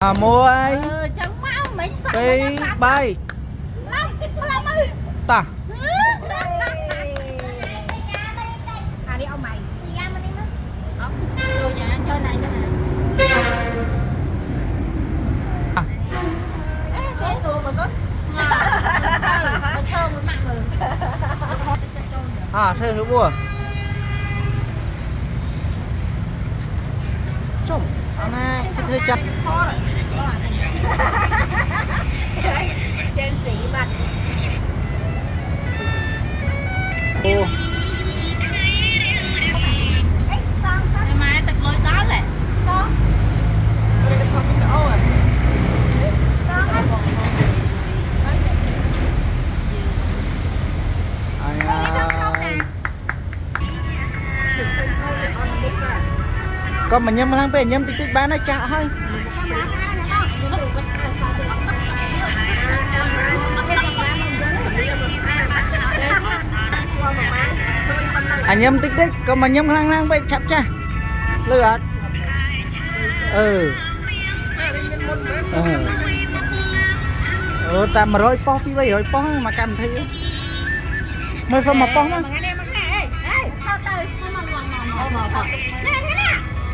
Mua ấy chẳng mau mấy đi bay ta đi ông mày rồi nhà chơi này cái xùa mà có thơm với mặn rồi thơ hữu bùa chồng anh này hơi chặt trên sĩ bạch ô mai tật lôi đó lẹ con con mà nhâm thằng bé nhâm tích bán nó chả hơi nhâm tích con mà nhâm thằng bé chắp cha lừa ta mà rồi po phi vậy rồi po mà cầm thấy mới không mà po nó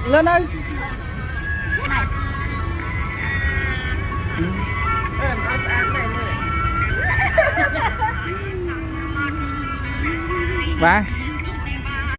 lên ơi bà